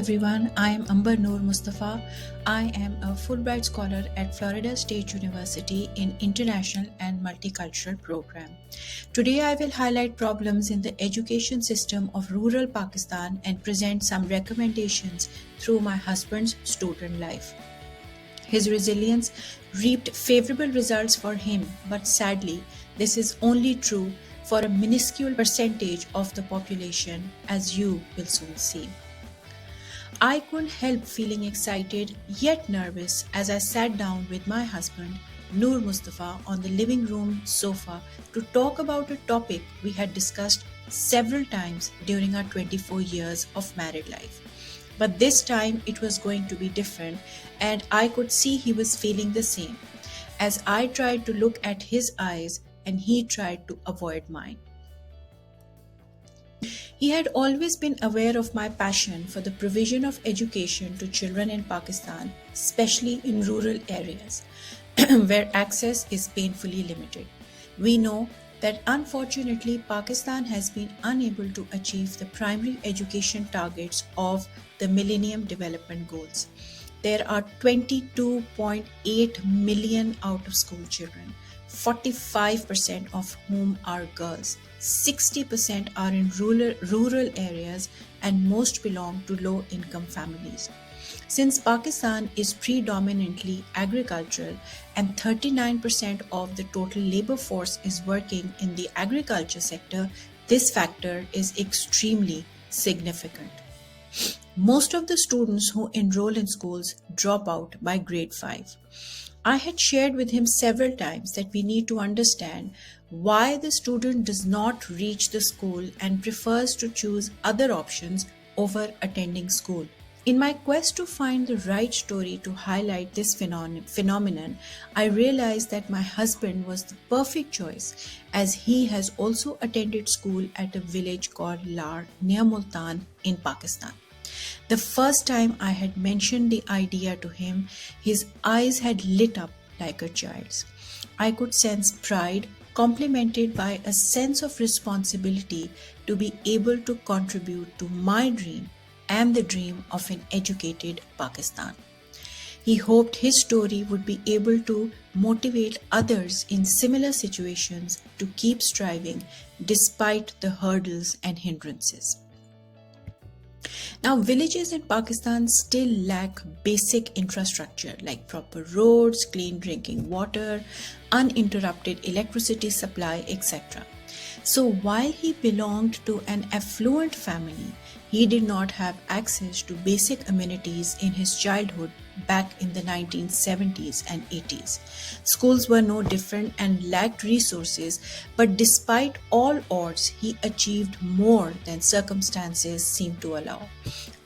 everyone, I am Amber Noor Mustafa. I am a Fulbright scholar at Florida State University in International and Multicultural Program. Today I will highlight problems in the education system of rural Pakistan and present some recommendations through my husband's student life. His resilience reaped favorable results for him, but sadly, this is only true for a minuscule percentage of the population, as you will soon see. I couldn't help feeling excited yet nervous as I sat down with my husband, Noor Mustafa, on the living room sofa to talk about a topic we had discussed several times during our 24 years of married life. But this time it was going to be different, and I could see he was feeling the same as I tried to look at his eyes and he tried to avoid mine. He had always been aware of my passion for the provision of education to children in Pakistan, especially in rural areas where access is painfully limited. We know that unfortunately Pakistan has been unable to achieve the primary education targets of the Millennium Development Goals. There are 22.8 million out of school children, 45% of whom are girls. 60% are in rural areas and most belong to low income families. Since Pakistan is predominantly agricultural and 39% of the total labor force is working in the agriculture sector, this factor is extremely significant. Most of the students who enroll in schools drop out by grade 5. I had shared with him several times that we need to understand why the student does not reach the school and prefers to choose other options over attending school. In my quest to find the right story to highlight this phenomenon, I realized that my husband was the perfect choice as he has also attended school at a village called Lar near Multan in Pakistan. The first time I had mentioned the idea to him, his eyes had lit up like a child's. I could sense pride complemented by a sense of responsibility to be able to contribute to my dream and the dream of an educated Pakistan. He hoped his story would be able to motivate others in similar situations to keep striving despite the hurdles and hindrances. Now, villages in Pakistan still lack basic infrastructure like proper roads, clean drinking water, uninterrupted electricity supply, etc. So, while he belonged to an affluent family, he did not have access to basic amenities in his childhood back in the 1970s and 80s. Schools were no different and lacked resources, but despite all odds, he achieved more than circumstances seemed to allow.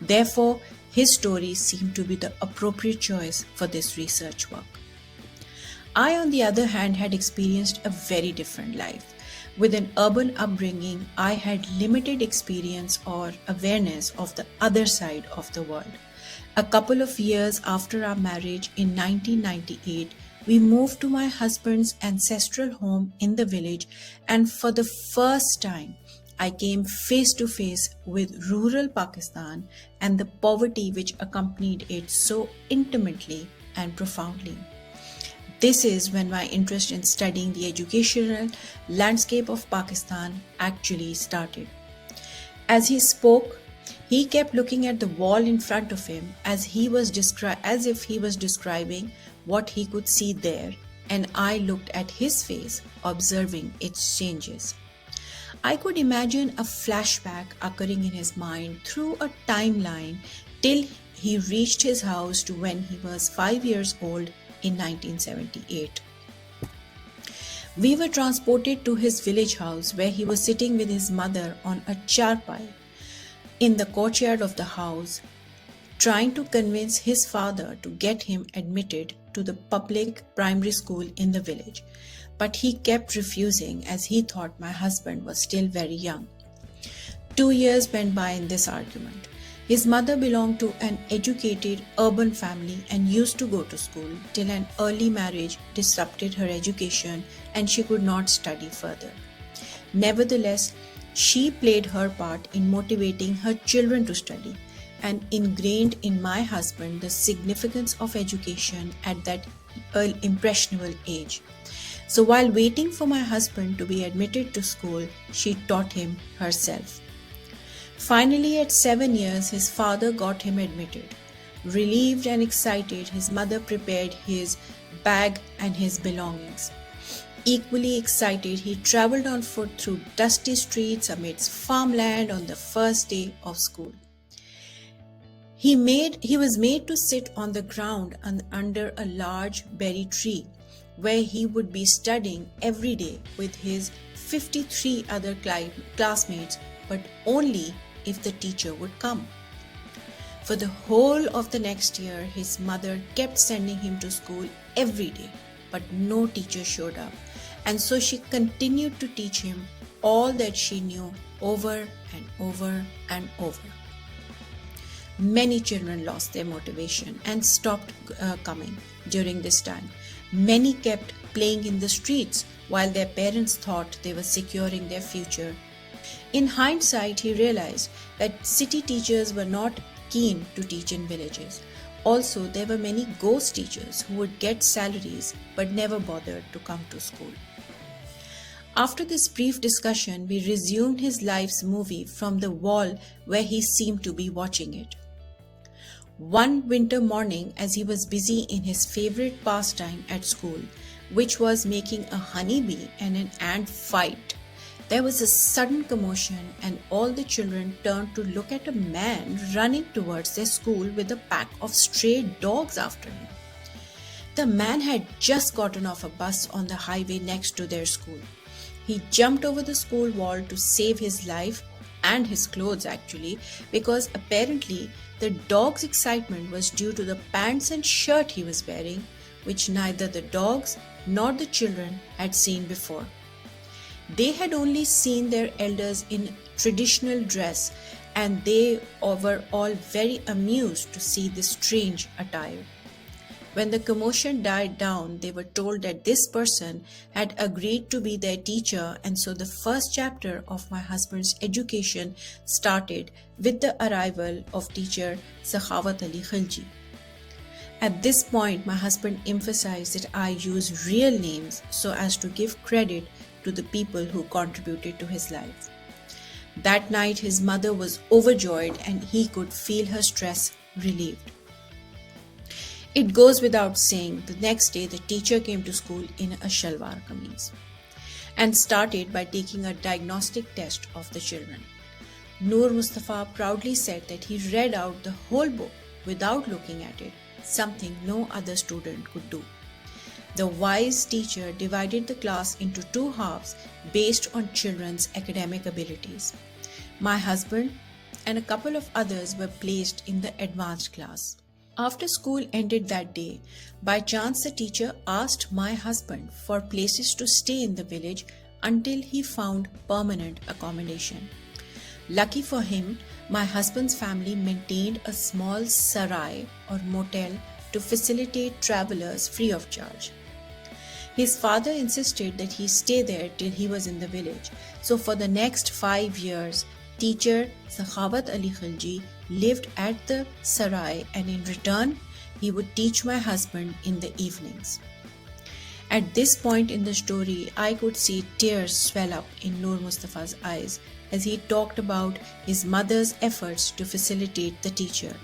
Therefore, his story seemed to be the appropriate choice for this research work. I, on the other hand, had experienced a very different life. With an urban upbringing, I had limited experience or awareness of the other side of the world. A couple of years after our marriage in 1998, we moved to my husband's ancestral home in the village, and for the first time, I came face to face with rural Pakistan and the poverty which accompanied it so intimately and profoundly. This is when my interest in studying the educational landscape of Pakistan actually started. As he spoke, he kept looking at the wall in front of him as if he was describing what he could see there, and I looked at his face, observing its changes. I could imagine a flashback occurring in his mind through a timeline till he reached his house to when he was 5 years old in 1978. We were transported to his village house where he was sitting with his mother on a charpai in the courtyard of the house, trying to convince his father to get him admitted to the public primary school in the village. But he kept refusing as he thought my husband was still very young. 2 years went by in this argument. His mother belonged to an educated urban family and used to go to school till an early marriage disrupted her education and she could not study further. Nevertheless, she played her part in motivating her children to study. and ingrained in my husband the significance of education at that impressionable age. So while waiting for my husband to be admitted to school, she taught him herself. Finally, at 7 years, his father got him admitted. Relieved and excited, his mother prepared his bag and his belongings. Equally excited, he traveled on foot through dusty streets amidst farmland on the first day of school. He was made to sit on the ground under a large berry tree, where he would be studying every day with his 53 other classmates, but only if the teacher would come. For the whole of the next year, his mother kept sending him to school every day, but no teacher showed up, and so she continued to teach him all that she knew over and over and over. Many children lost their motivation and stopped coming during this time. Many kept playing in the streets while their parents thought they were securing their future. In hindsight, he realized that city teachers were not keen to teach in villages. Also, there were many ghost teachers who would get salaries but never bothered to come to school. After this brief discussion, we resumed his life's movie from the wall where he seemed to be watching it. One winter morning, as he was busy in his favorite pastime at school, which was making a honeybee and an ant fight, there was a sudden commotion, and all the children turned to look at a man running towards their school with a pack of stray dogs after him. The man had just gotten off a bus on the highway next to their school. He jumped over the school wall to save his life and his clothes, actually, because apparently the dog's excitement was due to the pants and shirt he was wearing, which neither the dogs nor the children had seen before. They had only seen their elders in traditional dress, and they were all very amused to see this strange attire. When the commotion died down, they were told that this person had agreed to be their teacher, and so the first chapter of my husband's education started with the arrival of teacher Sakhawat Ali Khilji. At this point, my husband emphasized that I use real names so as to give credit to the people who contributed to his life. That night, his mother was overjoyed and he could feel her stress relieved. It goes without saying, the next day the teacher came to school in a shalwar kameez and started by taking a diagnostic test of the children. Noor Mustafa proudly said that he read out the whole book without looking at it, something no other student could do. The wise teacher divided the class into two halves based on children's academic abilities. My husband and a couple of others were placed in the advanced class. After school ended that day, by chance the teacher asked my husband for places to stay in the village until he found permanent accommodation. Lucky for him, my husband's family maintained a small sarai or motel to facilitate travelers free of charge. His father insisted that he stay there till he was in the village. So for the next 5 years, teacher Sakhawat Ali Khilji lived at the sarai, and in return, he would teach my husband in the evenings. At this point in the story, I could see tears swell up in Noor Mustafa's eyes as he talked about his mother's efforts to facilitate the teacher.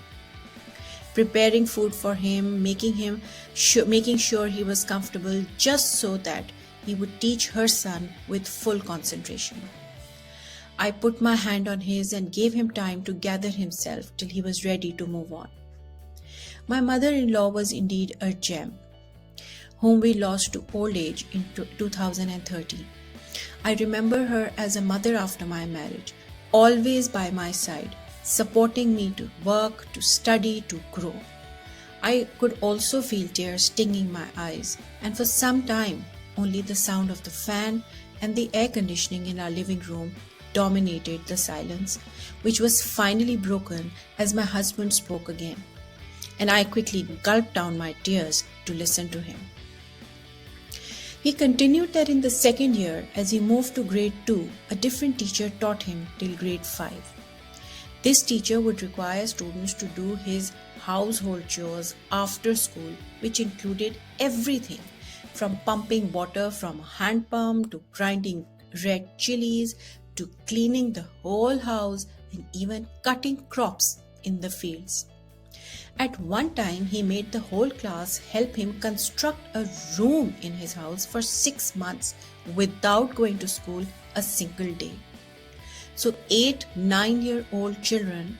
Preparing food for him, making sure he was comfortable just so that he would teach her son with full concentration. I put my hand on his and gave him time to gather himself till he was ready to move on. My mother-in-law was indeed a gem, whom we lost to old age in 2013. I remember her as a mother after my marriage, always by my side, supporting me to work, to study, to grow. I could also feel tears stinging my eyes, and for some time, only the sound of the fan and the air conditioning in our living room dominated the silence, which was finally broken as my husband spoke again, and I quickly gulped down my tears to listen to him. He continued that in the second year, as he moved to grade 2, a different teacher taught him till grade 5. This teacher would require students to do his household chores after school, which included everything from pumping water from a hand pump to grinding red chilies to cleaning the whole house and even cutting crops in the fields. At one time, he made the whole class help him construct a room in his house for 6 months without going to school a single day. So 8-9-year-old children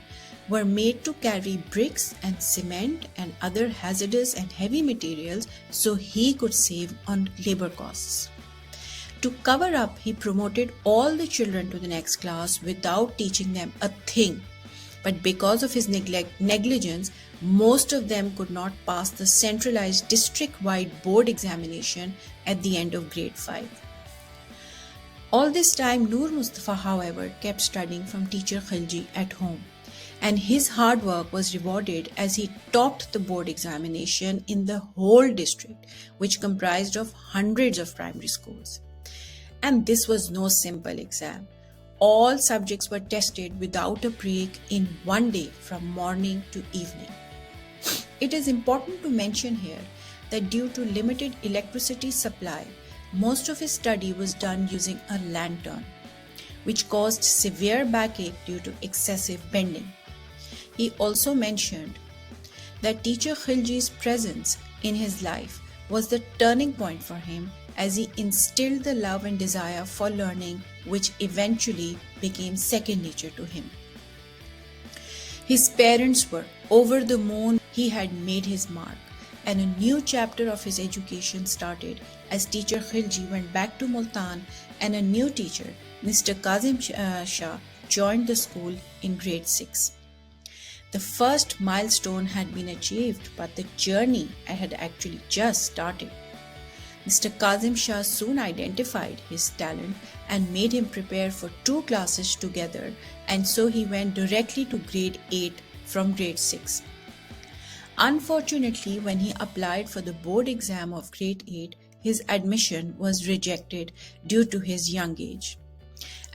were made to carry bricks and cement and other hazardous and heavy materials so he could save on labor costs. To cover up, he promoted all the children to the next class without teaching them a thing. But because of his negligence, most of them could not pass the centralized district-wide board examination at the end of grade 5. All this time, Noor Mustafa, however, kept studying from teacher Khilji at home, and his hard work was rewarded as he topped the board examination in the whole district, which comprised of hundreds of primary schools. And this was no simple exam. All subjects were tested without a break in one day from morning to evening. It is important to mention here that due to limited electricity supply, most of his study was done using a lantern, which caused severe backache due to excessive bending. He also mentioned that teacher Khilji's presence in his life was the turning point for him as he instilled the love and desire for learning, which eventually became second nature to him. His parents were over the moon he had made his mark, and a new chapter of his education started as teacher Khilji went back to Multan and a new teacher, Mr. Kazim Shah, joined the school in grade 6. The first milestone had been achieved, but the journey had actually just started. Mr. Kazim Shah soon identified his talent and made him prepare for 2 classes together, and so he went directly to grade 8 from grade 6. Unfortunately, when he applied for the board exam of grade 8, his admission was rejected due to his young age.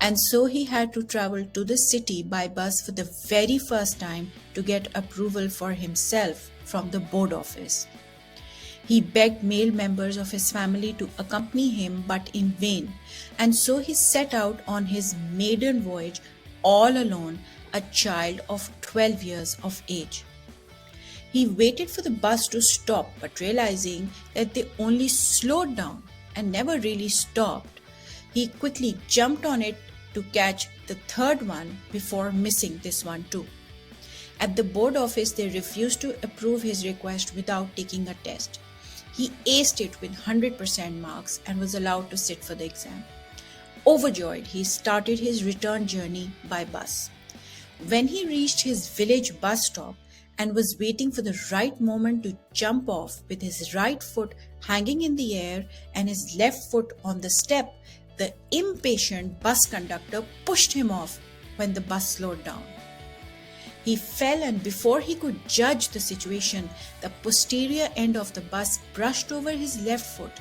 And so he had to travel to the city by bus for the very first time to get approval for himself from the board office. He begged male members of his family to accompany him, but in vain, and so he set out on his maiden voyage all alone, a child of 12 years of age. He waited for the bus to stop, but realizing that they only slowed down and never really stopped, he quickly jumped on it to catch the third one before missing this one too. At the board office, they refused to approve his request without taking a test. He aced it with 100% marks and was allowed to sit for the exam. Overjoyed, he started his return journey by bus. When he reached his village bus stop and was waiting for the right moment to jump off with his right foot hanging in the air and his left foot on the step, the impatient bus conductor pushed him off when the bus slowed down. He fell, and before he could judge the situation, the posterior end of the bus brushed over his left foot,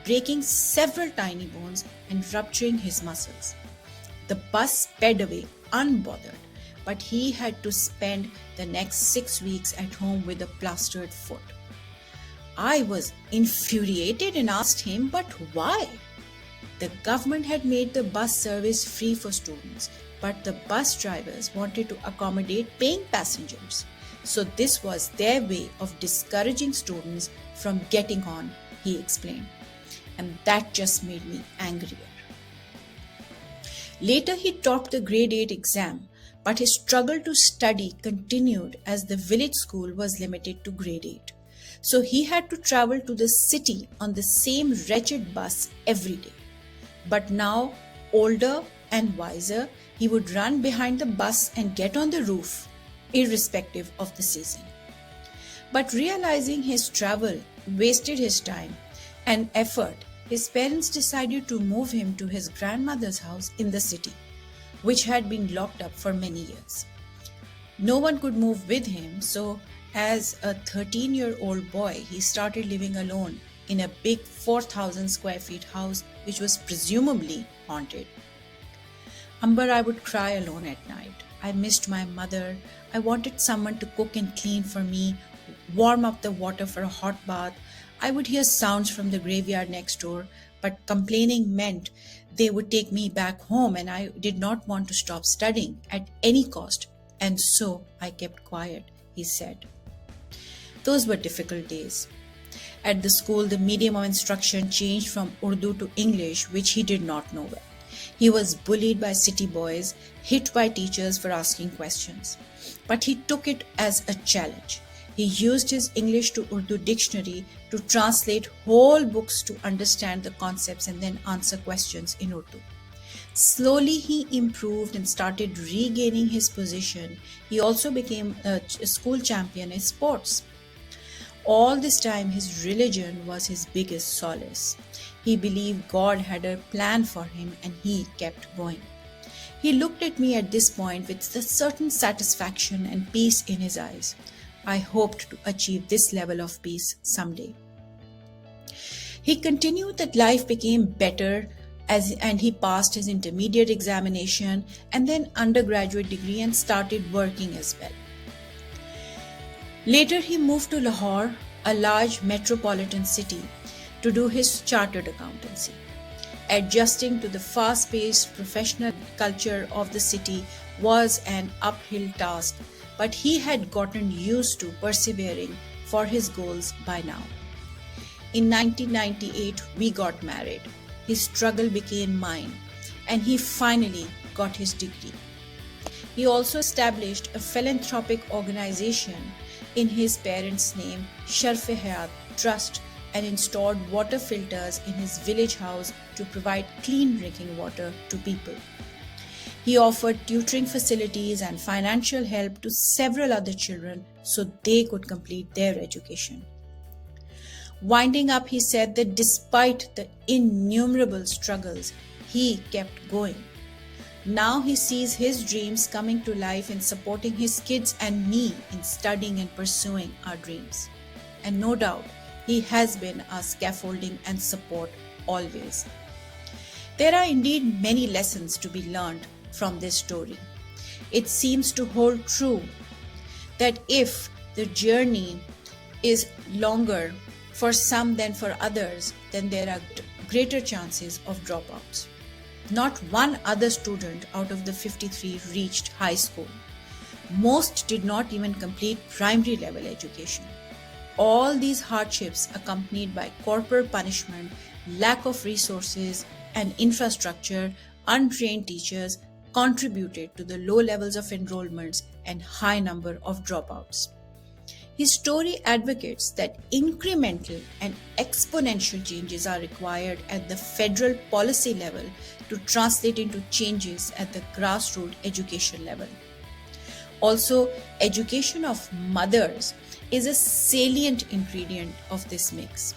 breaking several tiny bones and rupturing his muscles. The bus sped away unbothered, but he had to spend the next 6 weeks at home with a plastered foot. I was infuriated and asked him, but why? The government had made the bus service free for students, but the bus drivers wanted to accommodate paying passengers. So this was their way of discouraging students from getting on, he explained. And that just made me angrier. Later he topped the grade 8 exam, but his struggle to study continued as the village school was limited to grade 8. So he had to travel to the city on the same wretched bus every day. But now, older and wiser, he would run behind the bus and get on the roof, irrespective of the season. But realizing his travel wasted his time and effort, his parents decided to move him to his grandmother's house in the city, which had been locked up for many years. No one could move with him, so as a 13-year-old boy, he started living alone in a big 4,000 square feet house, which was presumably haunted. Amber, I would cry alone at night. I missed my mother. I wanted someone to cook and clean for me, warm up the water for a hot bath. I would hear sounds from the graveyard next door, but complaining meant they would take me back home, and I did not want to stop studying at any cost. And so I kept quiet, he said. Those were difficult days. At the school, the medium of instruction changed from Urdu to English, which he did not know well. He was bullied by city boys, hit by teachers for asking questions. But he took it as a challenge. He used his English to Urdu dictionary to translate whole books to understand the concepts and then answer questions in Urdu. Slowly he improved and started regaining his position. He also became a school champion in sports. All this time, his religion was his biggest solace. He believed God had a plan for him and he kept going. He looked at me at this point with a certain satisfaction and peace in his eyes. I hoped to achieve this level of peace someday. He continued that life became better and he passed his intermediate examination and then undergraduate degree and started working as well. Later, he moved to Lahore, a large metropolitan city, to do his chartered accountancy. Adjusting to the fast-paced professional culture of the city was an uphill task, but he had gotten used to persevering for his goals by now. In 1998, we got married. His struggle became mine, and he finally got his degree. He also established a philanthropic organization in his parents' name, Sharf-e-Hayat Trust, and installed water filters in his village house to provide clean drinking water to people. He offered tutoring facilities and financial help to several other children so they could complete their education. Winding up, he said that despite the innumerable struggles, he kept going. Now he sees his dreams coming to life in supporting his kids and me in studying and pursuing our dreams. And no doubt, he has been our scaffolding and support always. There are indeed many lessons to be learned from this story. It seems to hold true that if the journey is longer for some than for others, then there are greater chances of dropouts. Not one other student out of the 53 reached high school. Most did not even complete primary level education. All these hardships, accompanied by corporal punishment, lack of resources and infrastructure, untrained teachers, contributed to the low levels of enrollments and high number of dropouts. His story advocates that incremental and exponential changes are required at the federal policy level to translate into changes at the grassroots education level. Also, education of mothers is a salient ingredient of this mix.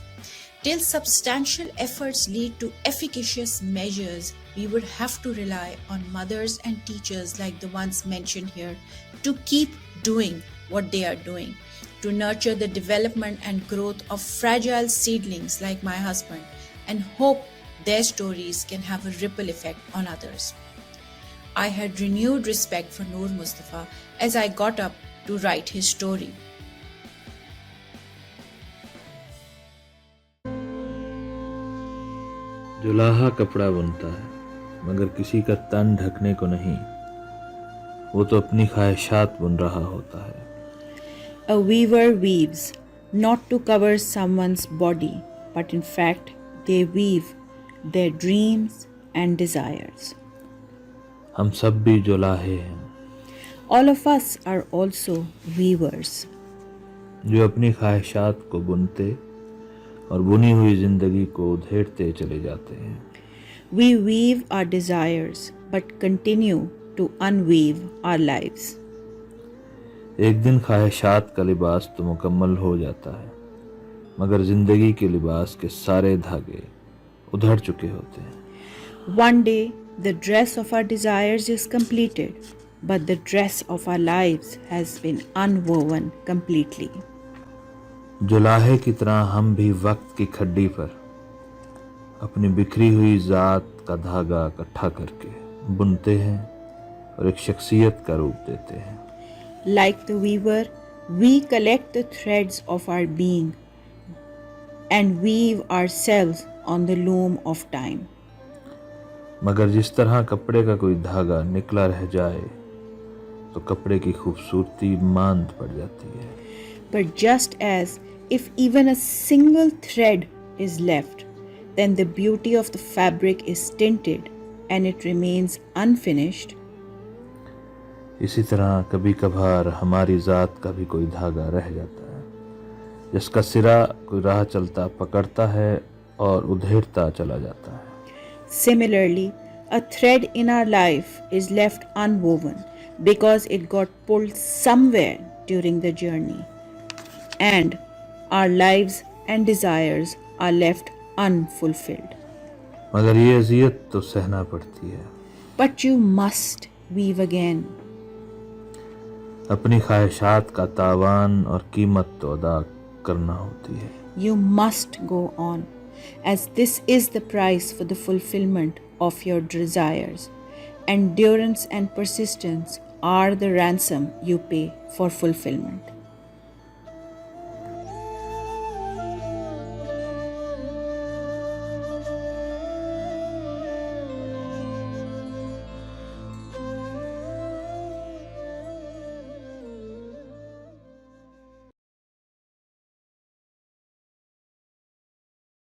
Till substantial efforts lead to efficacious measures, we would have to rely on mothers and teachers like the ones mentioned here to keep doing what they are doing, to nurture the development and growth of fragile seedlings like my husband, and hope their stories can have a ripple effect on others. I had renewed respect for Noor Mustafa as I got up to write his story. जुलाहा कपड़ा बुनता है मगर किसी का तन ढकने को नहीं, वो तो अपनी ख्वाहिशात बुन रहा होता है. A weaver weaves not to cover someone's body, but in fact they weave their dreams and desires. हम सब भी जुलाहे हैं. All of us are also weavers, जो अपनी ख्वाहिशात को बुनते और बुनी हुई जिंदगी को उधेड़ते चले जाते हैं. We weave our desires but continue to unweave our lives. एक दिन ख्वाहिशात का लिबास तो मुकम्मल हो जाता है, मगर जिंदगी के लिबास के सारे धागे उधड़ चुके होते हैं. One day the dress of our desires is completed, but the dress of our lives has been unwoven completely. जुलाहे की तरह हम भी वक्त की खड्डी पर अपनी बिखरी हुई ज़ात का धागा इकट्ठा करके बुनते हैं اور ایک شخصیت کا روپ دیتے ہیں. Like the weaver, we collect the threads of our being and weave ourselves on the loom of time. مگر جس طرح کپڑے کا کوئی دھاگا نکلا رہ جائے تو کپڑے کی خوبصورتی ماند پڑ جاتی ہے. But just as if even a single thread is left, then the beauty of the fabric is stinted and it remains unfinished. اسی طرح کبھی کبھار ہماری ذات کا بھی کوئی دھاگا رہ جاتا ہے جس کا سرا کوئی راہ چلتا پکڑتا ہے اور ادھیڑتا چلا جاتا ہے. Similarly, a thread in our life is left unwoven because it got pulled somewhere during the journey, and our lives and desires are left unfulfilled. مگر یہ اذیت تو سہنا پڑتی ہے. But you must weave again. اپنی خواہشات کا تاوان اور قیمت تو ادا کرنا ہوتی ہے. You must go on, as this is the price for the fulfillment of your desires. Endurance and persistence are the ransom you pay for fulfillment.